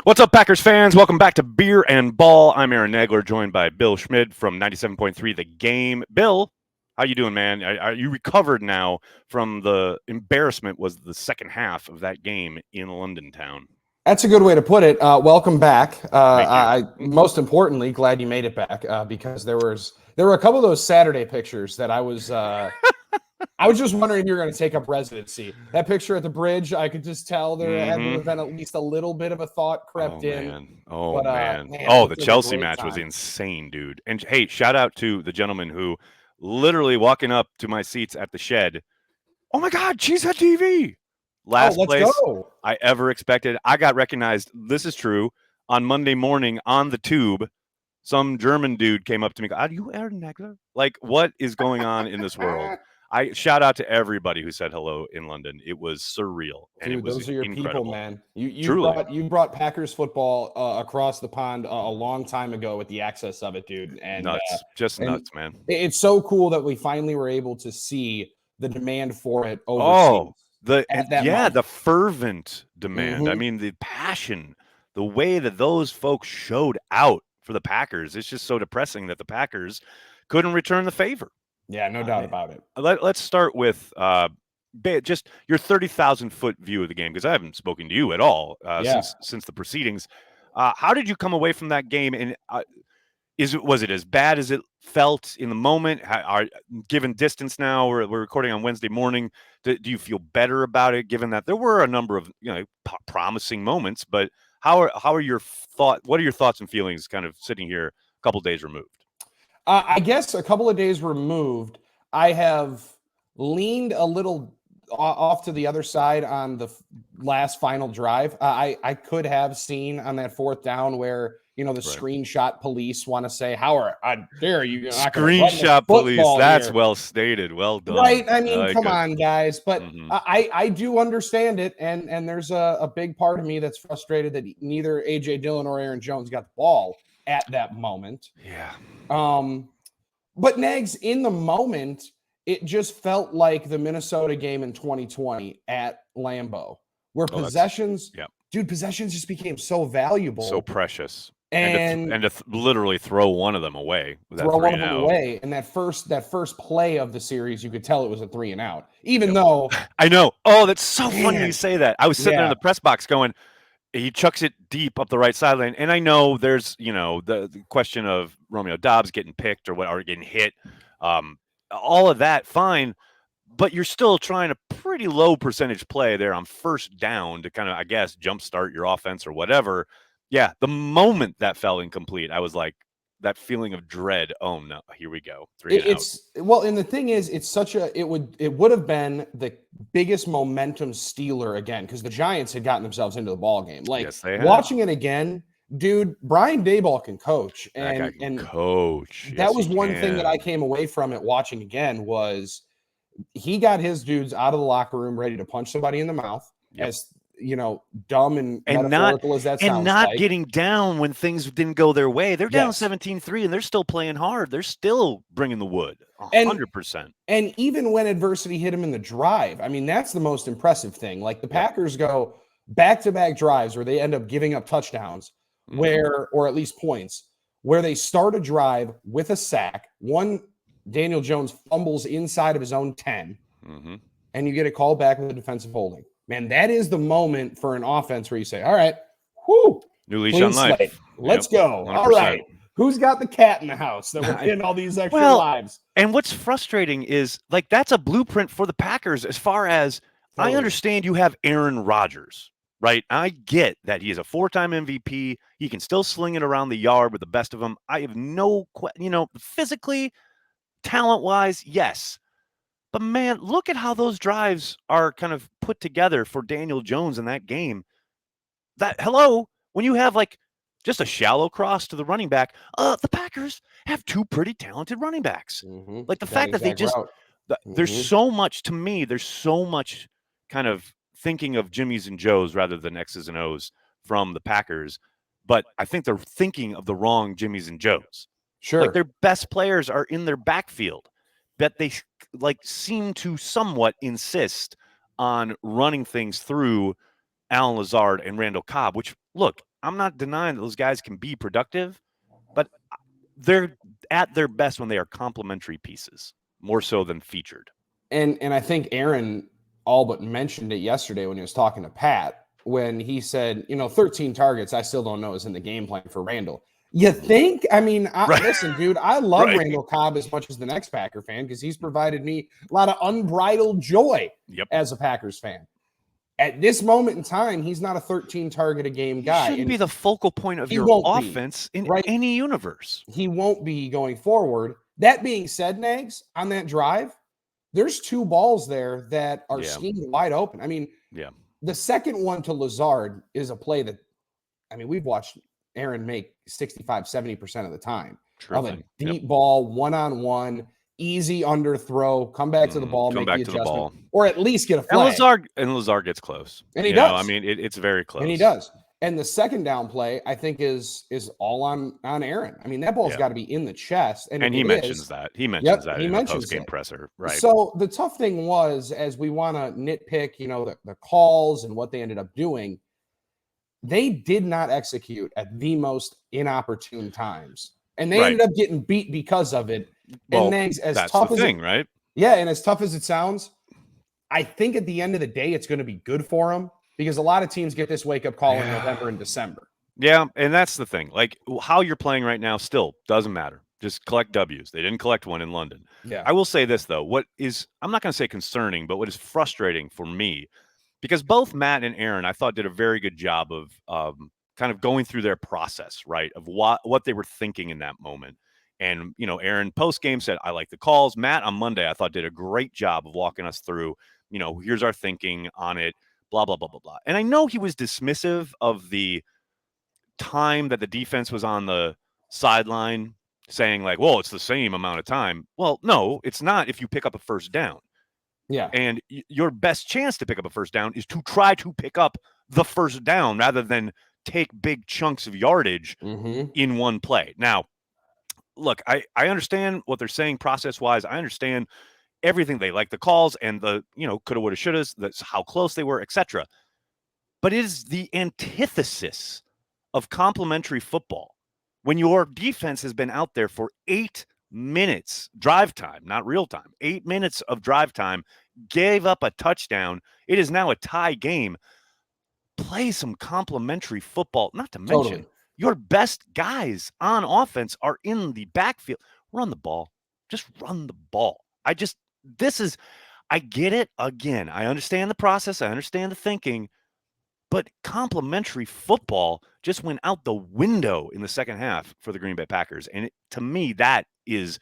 What's up, Packers fans? Welcome back to Beer and Ball. I'm Aaron Nagler, joined by Bill Schmid from 97.3 The Game. Bill, how you doing, man? Are you recovered now from the embarrassment was the second half of that game in London town? That's a good way to put it. Welcome back. Thank you. Most importantly, glad you made it back because there were a couple of those Saturday pictures that I was just wondering if you were going to take up residency. That picture at the bridge, I could just tell there had to have been at least a little bit of a thought crept in. Man. Man, Oh, the like Chelsea match was insane, dude. And hey, shout out to the gentleman who literally walking up to my seats at the shed. Oh my God, Cheesehead TV. Last place go. I ever expected. I got recognized. This is true. On Monday morning on the tube, some German dude came up to me. Are you Aaron Nagler? Like, what is going on in this world? I shout out to everybody who said hello in London. It was surreal, and Dude, it was those are your incredible. people, man. You brought Packers football across the pond a long time ago with the access of it, dude. And nuts, nuts, man. It's so cool that we finally were able to see the demand for it overseas. The fervent demand. Mm-hmm. I mean, the passion, the way that those folks showed out for the Packers. It's just so depressing that the Packers couldn't return the favor. Yeah, no doubt about it. Let's start with just your 30,000-foot view of the game, because I haven't spoken to you at all since the proceedings. How did you come away from that game? And was it as bad as it felt in the moment? Given distance now, we're recording on Wednesday morning. Do you feel better about it, given that there were a number of promising moments? But what are your thoughts and feelings, kind of sitting here a couple days removed? I guess a couple of days removed, I have leaned a little off to the other side on the last final drive. I could have seen on that fourth down where screenshot police want to say, "How dare you?" Screenshot police. That's well stated. Well done. Right? I mean, come on, guys. But I do understand it, and there's a big part of me that's frustrated that neither AJ Dillon or Aaron Jones got the ball at that moment. Yeah. But Nags, in the moment, it just felt like the Minnesota game in 2020 at Lambeau, where possessions just became so valuable, so precious, and to literally throw one of them away. And that first play of the series, you could tell it was a 3-and-out, even though I know. Oh, that's so funny you say that. I was sitting there in the press box going, he chucks it deep up the right sideline. And I know there's, the question of Romeo Doubs getting picked or getting hit. All of that, fine. But you're still trying a pretty low percentage play there on first down to kind of, I guess, jumpstart your offense or whatever. Yeah, the moment that fell incomplete, I was like, that feeling of dread. Oh no, here we go. 3-and-out. Well, and the thing is, it would have been the biggest momentum stealer again, because the Giants had gotten themselves into the ball game. Like, yes, they watching it again, dude, Brian Daboll can coach, and coach. That was one thing that I came away from it watching again was he got his dudes out of the locker room ready to punch somebody in the mouth. Yep. As dumb and metaphorical as that sounds, and not getting down when things didn't go their way. They're down 17-3, and they're still playing hard. They're still bringing the wood, 100%. And even when adversity hit them in the drive, I mean, that's the most impressive thing. Like, the Packers go back-to-back drives where they end up giving up touchdowns, or at least points, where they start a drive with a sack. One, Daniel Jones fumbles inside of his own 10, and you get a call back with a defensive holding. Man, that is the moment for an offense where you say, all right, new leash on life. Let's go. 100%. All right. Who's got the cat in the house that we're getting all these extra lives? And what's frustrating is, like, that's a blueprint for the Packers as far as I understand you have Aaron Rodgers, right? I get that he is a 4-time MVP. He can still sling it around the yard with the best of them. I have no physically, talent-wise, yes. But, man, look at how those drives are kind of put together for Daniel Jones in that game. When you have, like, just a shallow cross to the running back, the Packers have two pretty talented running backs. Like, the fact that they just there's so much, to me, there's so much kind of thinking of Jimmys and Joes rather than X's and O's from the Packers. But I think they're thinking of the wrong Jimmys and Joes. Sure. Like, their best players are in their backfield. That they seem to somewhat insist on running things through Allen Lazard and Randall Cobb, which, look, I'm not denying that those guys can be productive, but they're at their best when they are complementary pieces, more so than featured. And I think Aaron all but mentioned it yesterday when he was talking to Pat, when he said, 13 targets, I still don't know is in the game plan for Randall. You think? I mean, Right. Listen, dude, I love Right. Randall Cobb as much as the next Packer fan because he's provided me a lot of unbridled joy as a Packers fan. At this moment in time, he's not a 13 target a game guy. He shouldn't be the focal point of your offense in any universe. He won't be going forward. That being said, Nags, on that drive, there's 2 balls there that are schemed wide open. I mean, the second one to Lazard is a play that, we've watched Aaron make 65, 70% of the time of a deep ball, one-on-one, easy underthrow, come back to the ball, make the adjustment, or at least get a flag. And Lazard gets close. And he does. It's very close. And he does. And the second down play, I think, is all on Aaron. That ball's got to be in the chest. And he mentions that. He mentions that in the post-game presser. Right. So the tough thing was, as we want to nitpick, the calls and what they ended up doing, they did not execute at the most inopportune times. And they ended up getting beat because of it. Well, and as that's tough the as thing, right? Yeah, and as tough as it sounds, I think at the end of the day, it's going to be good for them because a lot of teams get this wake-up call in November and December. Yeah, and that's the thing. Like, how you're playing right now still doesn't matter. Just collect W's. They didn't collect one in London. Yeah. I will say this, though. I'm not going to say concerning, but what is frustrating for me, because both Matt and Aaron, I thought, did a very good job of kind of going through their process, right, of what they were thinking in that moment. And, Aaron post-game said, I like the calls. Matt on Monday, I thought, did a great job of walking us through, here's our thinking on it, blah, blah, blah, blah, blah. And I know he was dismissive of the time that the defense was on the sideline, saying like, well, it's the same amount of time. Well, no, it's not if you pick up a first down. Yeah. And your best chance to pick up a first down is to try to pick up the first down rather than take big chunks of yardage in one play. Now, look, I understand what they're saying process-wise. I understand everything. They like the calls and the, coulda, woulda, shouldas, that's how close they were, etc. But it is the antithesis of complementary football when your defense has been out there for 8 minutes drive time, not real time, 8 minutes of drive time, gave up a touchdown. It is now a tie game. Play some complementary football, not to mention your best guys on offense are in the backfield. Run the ball. Just run the ball. I get it. Again, I understand the process. I understand the thinking. But complementary football just went out the window in the second half for the Green Bay Packers. And to me, that is,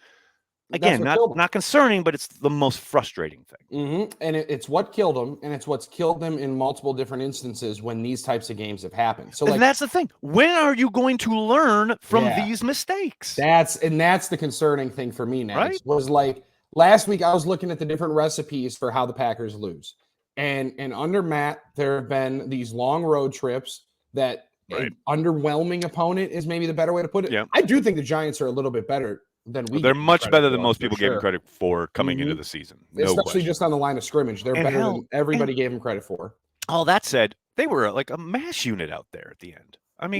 again, not concerning, but it's the most frustrating thing. And it's what killed them, and it's what's killed them in multiple different instances when these types of games have happened. So, and that's the thing. When are you going to learn from these mistakes? That's the concerning thing for me now. Right? Was like last week I was looking at the different recipes for how the Packers lose. And under Matt, there have been these long road trips that an underwhelming opponent is maybe the better way to put it. Yeah. I do think the Giants are a little bit better than we. They're much better than most people gave them credit for coming into the season. Especially just on the line of scrimmage. They're better than everybody gave them credit for. All that said, they were like a mash unit out there at the end. And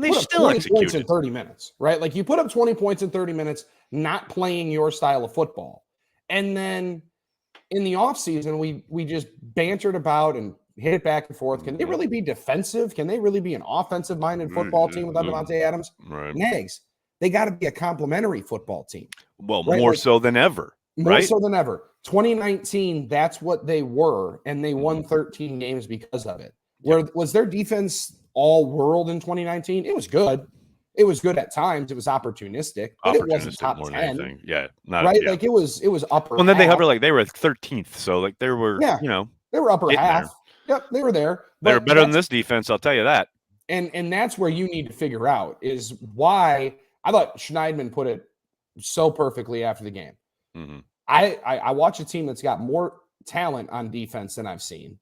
they still executed. Points in 30 minutes, right? Like you put up 20 points in 30 minutes, not playing your style of football. And then in the offseason, we just bantered about and hit it back and forth. Can they really be defensive? Can they really be an offensive-minded football team without Davante Adams? Right. Nags, they got to be a complementary football team. Well, more so than ever. More so than ever. 2019, that's what they were, and they won 13 games because of it. Was their defense all world in 2019? It was good. It was good at times. It was opportunistic, but it wasn't top 10. Yeah, Like it was upper. Well, then they were 13th, so like they were, they were upper half. Yep, they were there. They were better than this defense, I'll tell you that. And that's where you need to figure out is why I thought Schneidman put it so perfectly after the game. I watch a team that's got more talent on defense than I've seen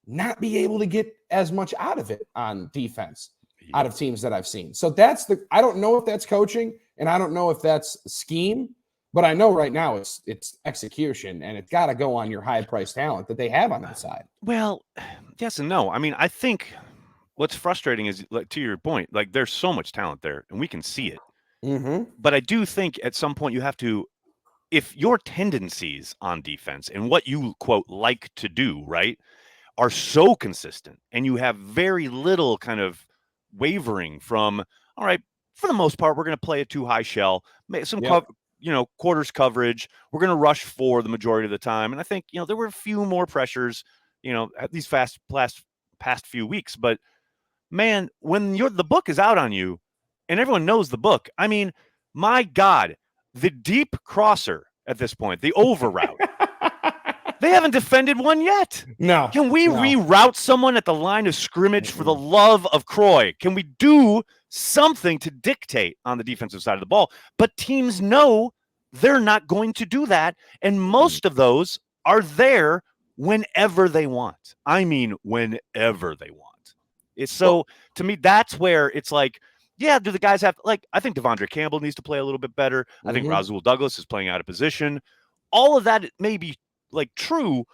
not be able to get as much out of it on defense. Out of teams that I've seen. So I don't know if that's coaching and I don't know if that's scheme, but I know right now it's execution and it's got to go on your high priced talent that they have on that side. Well, yes and no. I think what's frustrating is, like, to your point, like, there's so much talent there, and we can see it. Mm-hmm. But I do think at some point you have to, if your tendencies on defense and what you quote like to do, right, are so consistent, and you have very little kind of wavering from, all right, for the most part, we're going to play a too high shell, some Yep. quarters coverage. We're going to rush for the majority of the time. And I think, there were a few more pressures, at these past few weeks. But man, when the book is out on you and everyone knows the book, I mean, my God, the deep crosser at this point, the over route, they haven't defended one yet. No. Can we no. reroute someone at the line of scrimmage for the love of Croy? Can we do something to dictate on the defensive side of the ball? But teams know they're not going to do that. And most of those are there whenever they want. I mean, whenever they want. It's so, to me, that's where it's like, yeah, do the guys have, like, I think Devondre Campbell needs to play a little bit better. I think Rasul Douglas is playing out of position. All of that may be, like, true,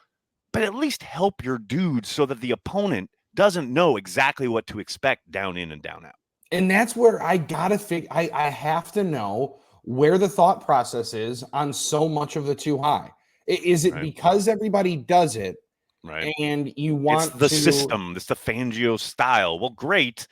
but at least help your dude so that the opponent doesn't know exactly what to expect down in and down out. And that's where I gotta I have to know where the thought process is on so much of the too high. Is it because everybody does it, right? And you want the system, it's the Fangio style. Well, great,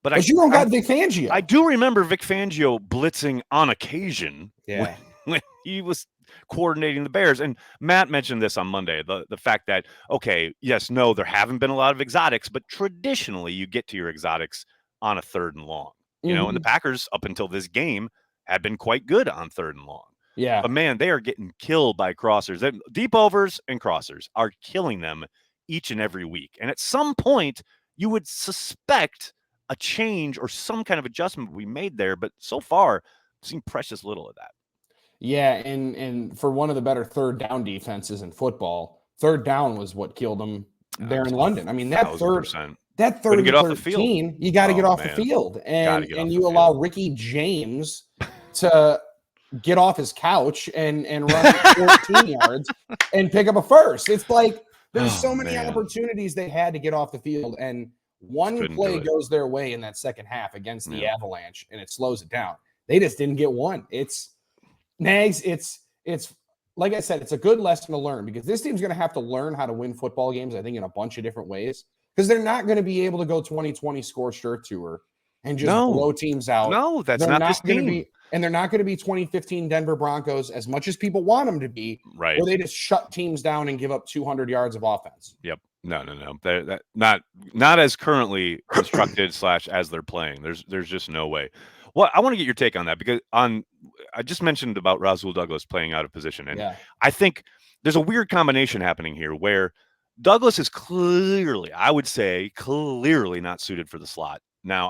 but you don't got Vic Fangio. I do remember Vic Fangio blitzing on occasion. Yeah. When he was coordinating the Bears. And Matt mentioned this on Monday, the fact that, okay, yes, no, there haven't been a lot of exotics, but traditionally you get to your exotics on a 3rd and long, and the Packers up until this game had been quite good on 3rd and long. Yeah. But man, they are getting killed by crossers. Deep overs and crossers are killing them each and every week. And at some point you would suspect a change or some kind of adjustment we made there. But so far, I've seen precious little of that. Yeah, and for one of the better 3rd down defenses in football, 3rd down was what killed them there in London. I mean, that 3rd and 13, you got to get off the field, and you allow Ricky James to get off his couch and run 14 yards and pick up a first. It's like there's so many opportunities they had to get off the field, and one play goes their way in that second half against the Avalanche, and it slows it down. They just didn't get one. It's Nags, it's like I said, it's a good lesson to learn because this team's going to have to learn how to win football games, I think, in a bunch of different ways because they're not going to be able to go 2020 scorched earth tour and just blow teams out. No, that's not this team. And they're not going to be 2015 Denver Broncos as much as people want them to be, right? Where they just shut teams down and give up 200 yards of offense. Yep. No. That not as currently constructed / as they're playing. There's just no way. Well, I want to get your take on that because I just mentioned about Rasul Douglas playing out of position. And I think there's a weird combination happening here where Douglas is clearly not suited for the slot. Now,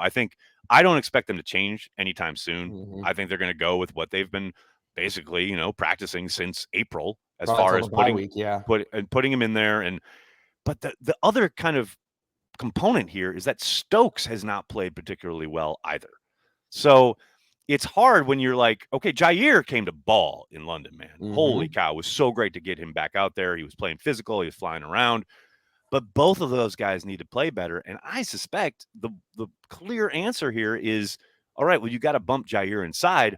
I don't expect them to change anytime soon. I think they're going to go with what they've been basically, practicing since April as far as putting him in there. But the other kind of component here is that Stokes has not played particularly well either. So it's hard when you're like, okay, Jair came to ball in London, man. Holy cow. It was so great to get him back out there. He was playing physical. He was flying around. But both of those guys need to play better. And I suspect the clear answer here is, all right, well, you got to bump Jair inside.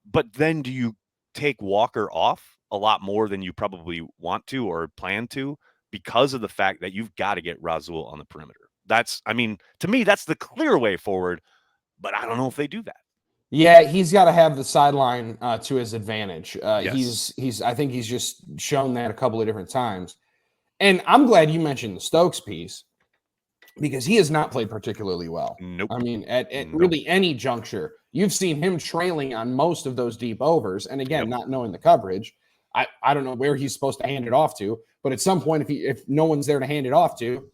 But then do you take Walker off a lot more than you probably want to or plan to because of the fact that you've got to get Rasul on the perimeter? To me, that's the clear way forward. But I don't know if they do that. Yeah, he's got to have the sideline to his advantage. Yes. I think he's just shown that a couple of different times. And I'm glad you mentioned the Stokes piece because he has not played particularly well. Nope. I mean, at really any juncture, you've seen him trailing on most of those deep overs. And again, not knowing the coverage, I don't know where he's supposed to hand it off to. But at some point, if no one's there to hand it off to,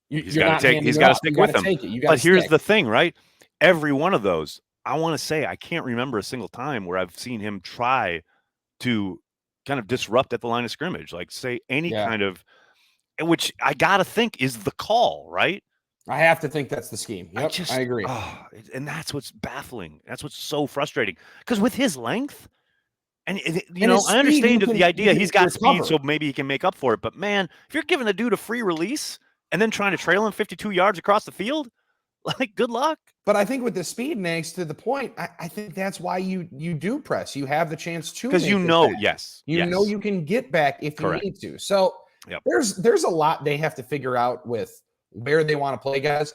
he's got to stick with them. But here's the thing, right? Every one of those, I want to say, I can't remember a single time where I've seen him try to kind of disrupt at the line of scrimmage, like say any kind of, which I got to think is the call, right? I have to think that's the scheme. Yep, I agree. And that's what's baffling. That's what's so frustrating because with his length, and I understand the idea he's got speed, so maybe he can make up for it. But man, if you're giving a dude a free release and then trying to trail him 52 yards across the field. Like, good luck. But I think with the speed, Nags, to the point, I think that's why you do press. You have the chance to, because you know, yes, you can get back if you need to. So there's a lot they have to figure out with where they want to play guys.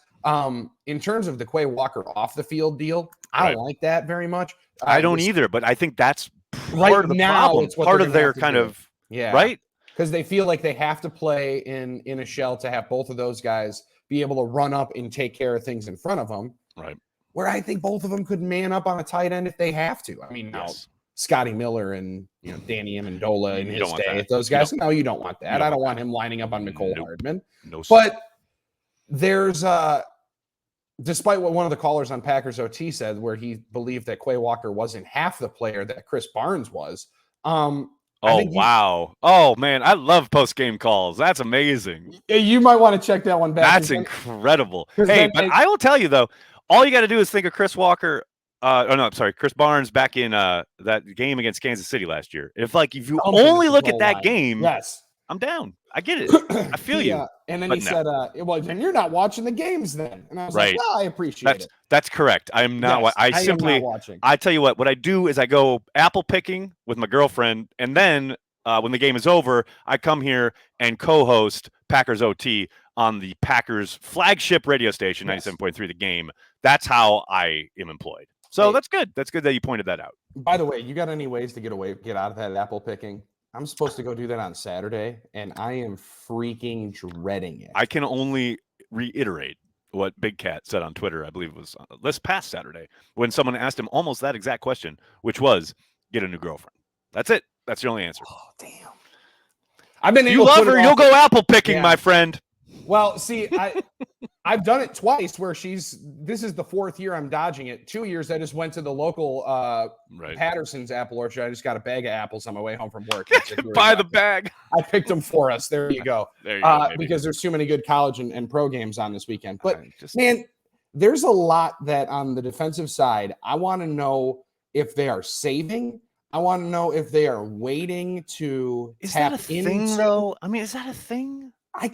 In terms of the Quay Walker off the field deal, I don't like that very much. I don't either, but I think that's part of the problem. It's part of their kind of right, because they feel like they have to play in a shell to have both of those guys be able to run up and take care of things in front of them. Right. Where I think both of them could man up on a tight end if they have to. I mean, Scotty Miller and Danny Amendola in his day, those guys. No, you don't want that. I don't want him lining up on Nicole Hardman. No, but there's despite what one of the callers on Packers OT said, where he believed that Quay Walker wasn't half the player that Chris Barnes was. Wow. Oh, man. I love post-game calls. That's amazing. You might want to check that one back. That's incredible. Hey, but I will tell you, though, all you got to do is think of Chris Walker. Chris Barnes back in that game against Kansas City last year. If you only look at that game, I'm down. I get it. I feel you. And then he said, well, then you're not watching the games then. And I was like, well, I appreciate it. That's correct. I am not. Yes, I simply, am not watching. I tell you what I do is I go apple picking with my girlfriend. And then when the game is over, I come here and co-host Packers OT on the Packers flagship radio station, 97.3 The Game. That's how I am employed. So that's good. That's good that you pointed that out. By the way, you got any ways to get out of that apple picking? I'm supposed to go do that on Saturday, and I am freaking dreading it. I can only reiterate what Big Cat said on Twitter, I believe it was this past Saturday, when someone asked him almost that exact question, which was, get a new girlfriend. That's it. That's the only answer. Oh, damn. I've been you love her, you'll go apple picking, my friend. Well, see, I've done it twice where this is the fourth year I'm dodging it. 2 years I just went to the local Patterson's apple orchard. I just got a bag of apples on my way home from work. Buy the bag. I picked them for us. There you go. There you go, because there's too many good college and pro games on this weekend. But man, there's a lot that on the defensive side, I want to know if they are saving. I want to know if they are waiting to tap into. Is that a thing, though? I mean, is that a thing? I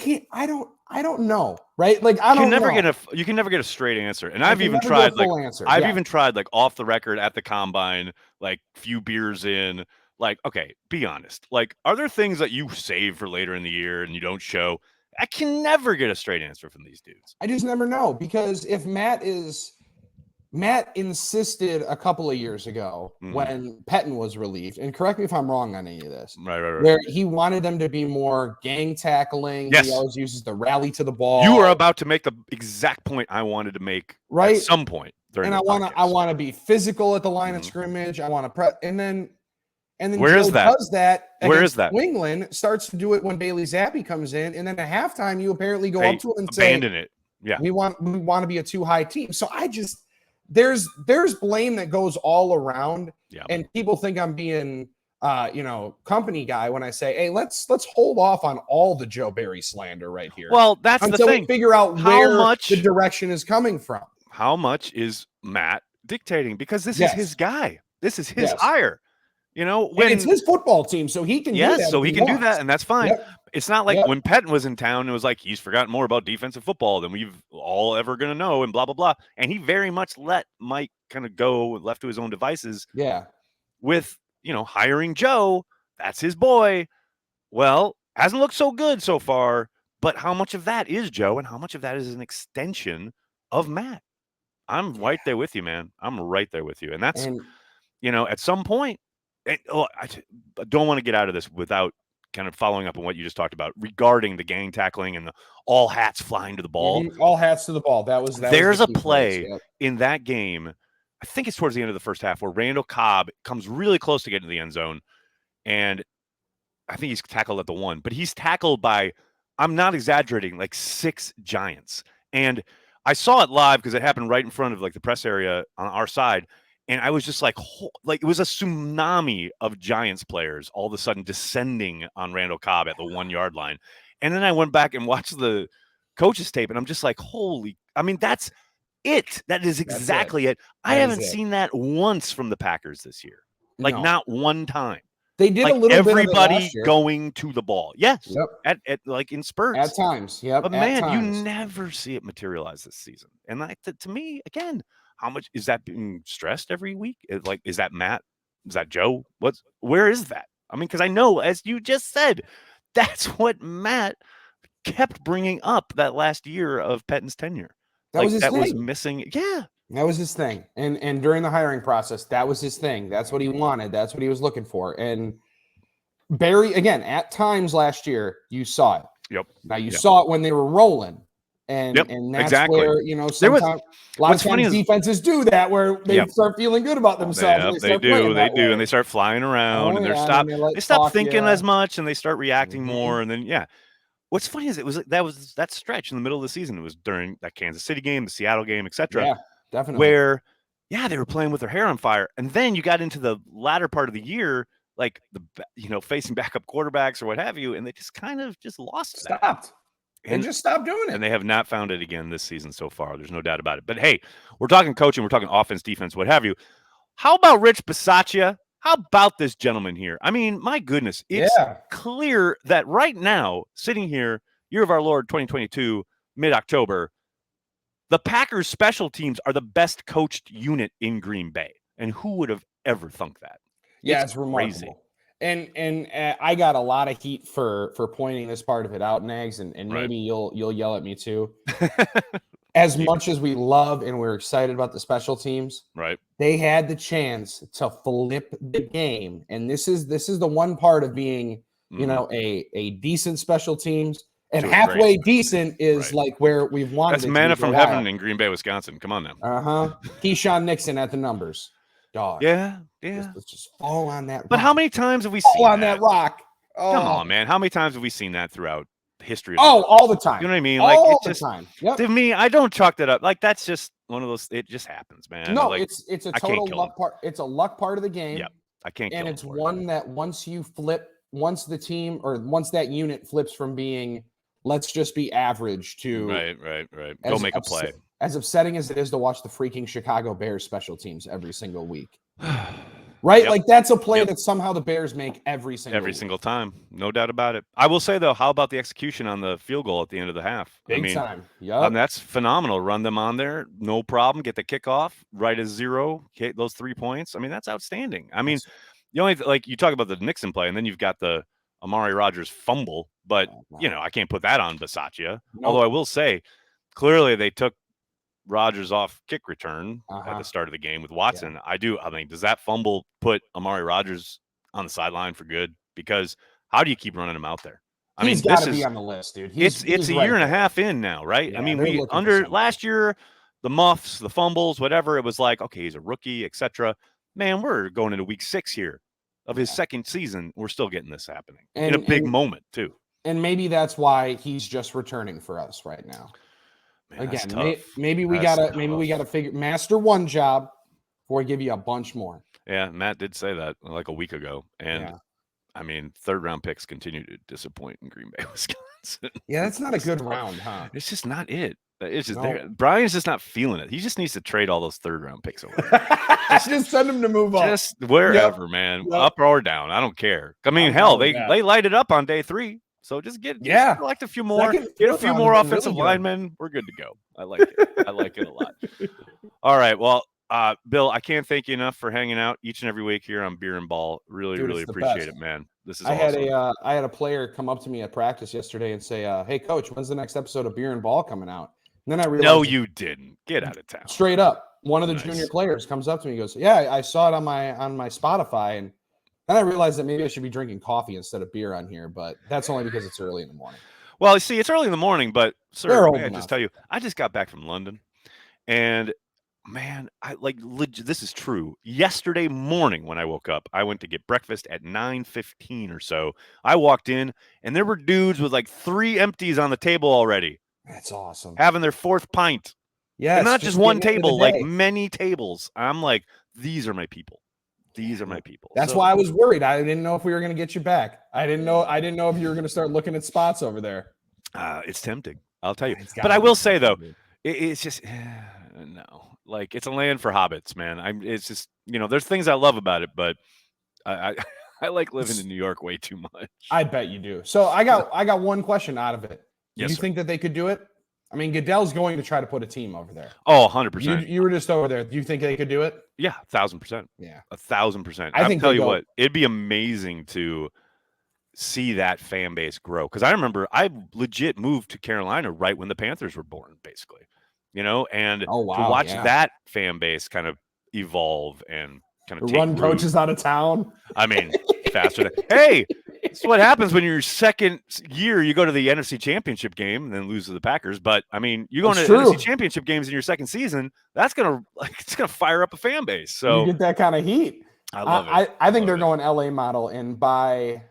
don't know, right? Like you can never get a straight answer. And I've even tried even tried off the record at the combine, few beers in, okay, be honest. Are there things that you save for later in the year and you don't show? I can never get a straight answer from these dudes. I just never know, because if Matt insisted a couple of years ago when Pettin was relieved, and correct me if I'm wrong on any of this, right. where he wanted them to be more gang tackling. Yes. He always uses the rally to the ball. You were about to make the exact point I wanted to make at some point during the podcast. I want to be physical at the line of scrimmage. I want to prep, and then where is that? Does that? Where is that? New England starts to do it when Bailey Zappi comes in, and then at halftime you apparently go up to him and abandon it. Yeah, we want to be a too high team. So there's blame that goes all around, and people think I'm being company guy when I say, hey, let's hold off on all the Joe Barry slander right here. Well, that's until the thing. We figure out where the direction is coming from. How much is Matt dictating? Because this is his guy. This is his hire. When it's his football team, so he can do that. So he can do that, and that's fine. It's not like when Pettin was in town, it was like he's forgotten more about defensive football than we've all ever going to know, and blah, blah, blah. And he very much let Mike kind of go left to his own devices. Yeah. With, hiring Joe, that's his boy. Well, hasn't looked so good so far, but how much of that is Joe and how much of that is an extension of Matt? I'm right there with you, man. I'm right there with you. And that's, at some point, I don't want to get out of this without kind of following up on what you just talked about regarding the gang tackling and the all hats flying to the ball. Mm-hmm. All hats to the ball. There's a play in that game. I think it's towards the end of the first half where Randall Cobb comes really close to getting to the end zone. And I think he's tackled at the 1, but he's tackled by, I'm not exaggerating, 6 Giants. And I saw it live because it happened right in front of the press area on our side. And I was just like it was a tsunami of Giants players all of a sudden descending on Randall Cobb at the 1 yard line. And then I went back and watched the coach's tape, and I'm just like, that's it. That is exactly it. I haven't seen that once from the Packers this year. Not one time. They did like a little bit of it everybody last year. going to the ball. Yes. Yep. At like in spurts. At times. Yep. But at man, times. you never see it materialize this season. And like to me, again, how much is that being stressed every week? Like, is that Matt? Is that Joe? Where is that? I mean, because I know, as you just said, that's what Matt kept bringing up that last year of Pettine's tenure. That was his that thing. was missing. Yeah. That was his thing. And during the hiring process, that was his thing. That's what he wanted. That's what he was looking for. And Barry, again, at times last year, you saw it. Yep. Now you saw it when they were rolling. And that's where, sometimes a lot of times defenses do that where they start feeling good about themselves. They do, and they start flying around and they stop thinking as much and they start reacting more. And then what's funny is that stretch in the middle of the season. It was during that Kansas City game, the Seattle game, etc. Yeah, definitely. Where they were playing with their hair on fire. And then you got into the latter part of the year, like facing backup quarterbacks or what have you, and they just kind of just lost that. And just stop doing it. And they have not found it again this season so far. There's no doubt about it. But hey, we're talking coaching, we're talking offense, defense, what have you. How about Rich Bisaccia? How about this gentleman here? I mean, my goodness, it's clear that right now, sitting here, year of our Lord 2022, mid-October, the Packers special teams are the best coached unit in Green Bay. And who would have ever thunk that? Yeah, it's remarkable. Crazy. And I got a lot of heat for pointing this part of it out, Nags, and maybe you'll yell at me too. As much as we love and we're excited about the special teams, they had the chance to flip the game, and this is the one part of being a decent special teams. And halfway decent is like where we've wanted. That's manna from heaven in Green Bay, Wisconsin. Come on now. Keyshawn Nixon at the numbers. Dog. Yeah. Let's just fall on that rock. But how many times have we seen that rock? Oh. Come on, man. How many times have we seen that throughout history? All the time. You know what I mean? All the time. Yep. To me, I don't chalk that up. Like, that's just one of those, it just happens, man. No, it's a total luck part. It's a luck part of the game. Yeah. I can't kill And it's one that once the team or once that unit flips from being let's just be average to right. Go make a play. As upsetting as it is to watch the freaking Chicago Bears special teams every single week. Right? Yep. Like that's a play that somehow the Bears make every single time. No doubt about it. I will say though, how about the execution on the field goal at the end of the half? Big time. Yeah. That's phenomenal. Run them on there. No problem. Get the kickoff right as 0. Hit those 3 points. I mean, that's outstanding. I mean, the only you talk about the Nixon play and then you've got the Amari Rodgers fumble, but I can't put that on Bisaccia. Nope. Although I will say clearly they took Rodgers off kick return at the start of the game with Watson. Yeah. I mean, does that fumble put Amari Rodgers on the sideline for good? Because how do you keep running him out there? He's got to be on the list, dude. It's a year and a half in now, right? Yeah, I mean, we last year, the muffs, the fumbles, whatever, it was like, okay, he's a rookie, etc. Man, we're going into week 6 here of his second season. We're still getting this happening in a big moment too. And maybe that's why he's just returning for us right now. Man, again, maybe we gotta figure master one job before we give you a bunch more. Yeah, Matt did say that like a week ago, and I mean, 3rd round picks continue to disappoint in Green Bay, Wisconsin. Yeah, that's not a good round, huh? It's just not it. It's just Brian's just not feeling it. He just needs to trade all those 3rd round picks away. just send him to move on. Just wherever, man, up or down. I don't care. I mean, hell, they light it up on day 3. So just select a few more, get a few more offensive linemen. We're good to go. I like it. I like it a lot. All right. Well, Bill, I can't thank you enough for hanging out each and every week here on Beer and Ball. Really appreciate it, man. This is awesome. I had a player come up to me at practice yesterday and say, "Hey, coach, when's the next episode of Beer and Ball coming out?" And then I realized, no, you didn't. Get out of town. Straight up, one of the junior players comes up to me and goes, "Yeah, I saw it on my Spotify and." And I realized that maybe I should be drinking coffee instead of beer on here, but that's only because it's early in the morning. Well, see, it's early in the morning, but sir, I just tell you, I just got back from London, and man, this is true. Yesterday morning when I woke up, I went to get breakfast at 9:15 or so. I walked in, and there were dudes with like 3 empties on the table already. That's awesome. Having their 4th pint. Yeah, and not just one table, like many tables. I'm like, these are my people. These are my people. That's why I was worried. I didn't know if we were going to get you back. I didn't know if you were going to start looking at spots over there. It's tempting. I'll tell you. But I will say though, it's just no. Like it's a land for hobbits, man. It's just there's things I love about it, but I I like living in New York way too much. I bet you do. So I got one question out of it. Do Yes, you sir. think that they could do it? I mean, Goodell's going to try to put a team over there. Oh, 100%. You were just over there. Do you think they could do it? Yeah, 1,000%. Yeah. 1,000%. I I'll think tell they you go- what, it'd be amazing to see that fan base grow. Because I remember I legit moved to Carolina right when the Panthers were born, basically. And Oh, to wow, watch yeah. that fan base kind of evolve and kind of take Run root. coaches out of town. I mean, faster than hey, it's what happens when your second year you go to the NFC Championship game and then lose to the Packers. But I mean, you go It's into true. NFC Championship games in your second season, it's gonna fire up a fan base. So You get that kind of heat. I love it. I think they're going LA model, and by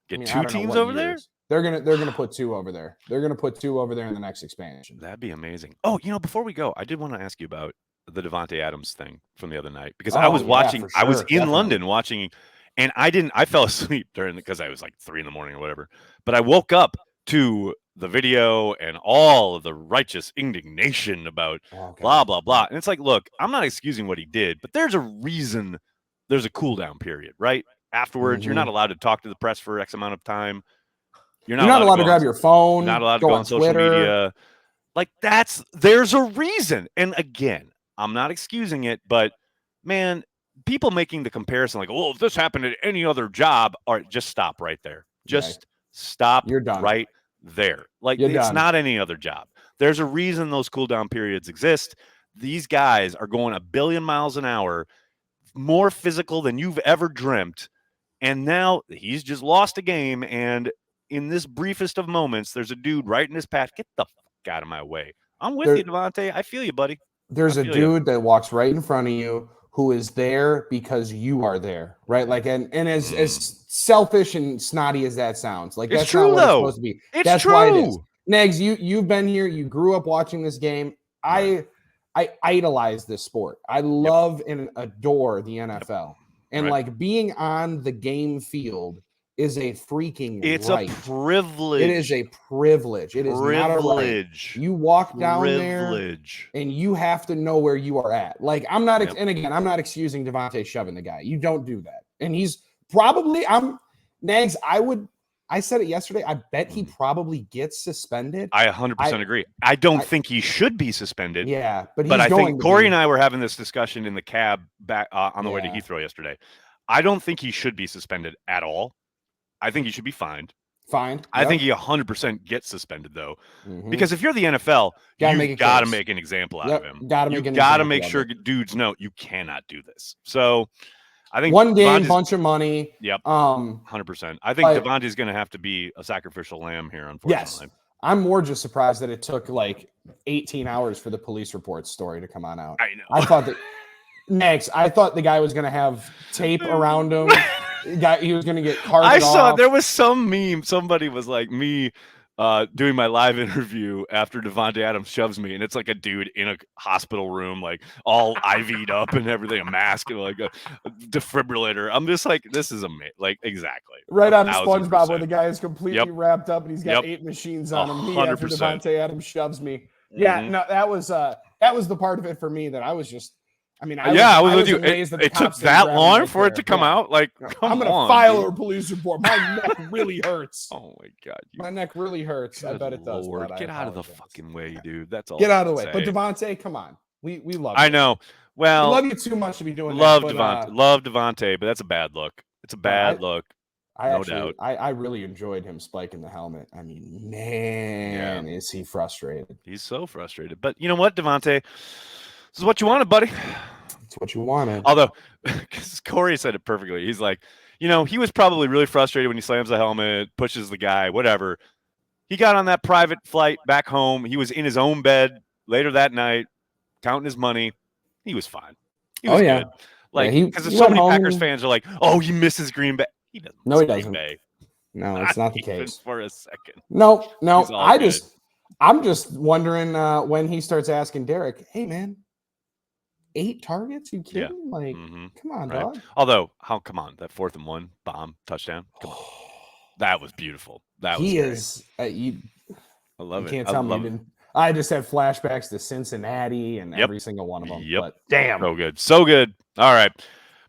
two teams over there. They're gonna put 2 over there. They're gonna put 2 over there in the next expansion. That'd be amazing. Oh, before we go, I did want to ask you about the Davante Adams thing from the other night because I was watching. For I was sure, in definitely. London watching, and I fell asleep because I was like 3 a.m. or whatever. But I woke up to the video and all of the righteous indignation about blah blah blah. And it's like, look, I'm not excusing what he did, but there's a reason. There's a cool down period, right? Afterwards, you're not allowed to talk to the press for X amount of time. You're not allowed to grab your phone. Not allowed to go on social media. Like there's a reason. And again, I'm not excusing it, but man, people making the comparison like, oh, if this happened at any other job, all right, just stop right there. Just stop. You're done right there. Like You're it's done. not any other job. There's a reason those cool down periods exist. These guys are going 1 billion miles an hour, more physical than you've ever dreamt. And now he's just lost a game. And in this briefest of moments, there's a dude right in his path. Get the fuck out of my way. I'm with you, Davante. I feel you, buddy. There's a dude that walks right in front of you who is there because you are there, right? Like, and as selfish and snotty as that sounds, like that's true, not what though. it's supposed to be. That's true. why it is. Negs, you've been here. You grew up watching this game. I idolize this sport. I love and adore the NFL, and like being on the game field is a freaking right. A privilege. It is a privilege. It is not a right. You walk down there and you have to know where you are at. Like I'm not, and again, I'm not excusing Davante shoving the guy. You don't do that. And he's probably, Nags, I said it yesterday. I bet he probably gets suspended. I 100% agree. I don't think he should be suspended. Yeah, but I think Corey and I were having this discussion in the cab back on the way to Heathrow yesterday. I don't think he should be suspended at all. I think he should be fined. I think he 100% gets suspended though, because if you're the NFL, you got to make an example out of him. You got to make sure dudes know you cannot do this. So I think one game, bunch of money. Yep. 100%. I think Davante's going to have to be a sacrificial lamb here, unfortunately. Yes. I'm more just surprised that it took like 18 hours for the police report story to come on out. I know. I thought that I thought the guy was going to have tape around him. He was going to get carted I saw off. There was some meme. Somebody was like me doing my live interview after Davante Adams shoves me, and it's like a dude in a hospital room, like all IV'd up and everything, a mask and like a defibrillator. I'm just like, this is amazing. Like exactly. Right on SpongeBob where the guy is completely wrapped up and he's got 8 machines on him. 100%. After Davante Adams shoves me. Yeah, no, that was the part of it for me that I was just. I mean, I was with you. It took that long for it to come out. Like, I'm going to file a police report. My neck really hurts. Oh my god, my neck really hurts. I bet it does. Get out of the fucking way, dude. That's all. Get out of the way. But Davante, come on, we love. I know. Well, we love you too much to be doing. Love Davante, but that's a bad look. It's a bad look. No doubt. I really enjoyed him spiking the helmet. I mean, man, is he frustrated? He's so frustrated. But you know what, Davante? This is what you wanted, buddy. It's what you wanted. Although, because Corey said it perfectly. He's like, he was probably really frustrated when he slams the helmet, pushes the guy, whatever. He got on that private flight back home. He was in his own bed later that night, counting his money. He was fine. He was good. Like, because so many Packers fans are like, oh, he misses Green Bay. He doesn't miss Green Bay. No, it's not the case. For a second. No. I'm just wondering when he starts asking Derek, hey, man, 8 targets? You kidding? Like, come on, dog. Although, come on, that 4th and 1 bomb touchdown. Come on. That was beautiful. That was great. I love it. You can't tell me you didn't. I just had flashbacks to Cincinnati and every single one of them. Yep. But damn. So good. So good. All right.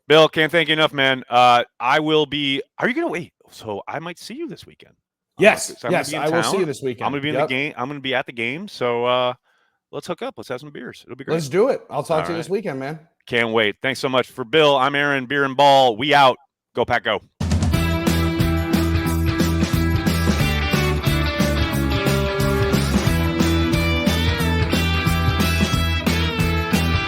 Bill, can't thank you enough, man. I will be. Are you gonna wait? So I might see you this weekend. Yes, So I'm yes, gonna be in I will see town. you this weekend. I'm gonna be in the game. I'm gonna be at the game. So let's hook up. Let's have some beers. It'll be great. Let's do it. I'll talk All to you right. this weekend, man. Can't wait. Thanks so much. For Bill, I'm Aaron. Beer and Ball. We out. Go Pack Go.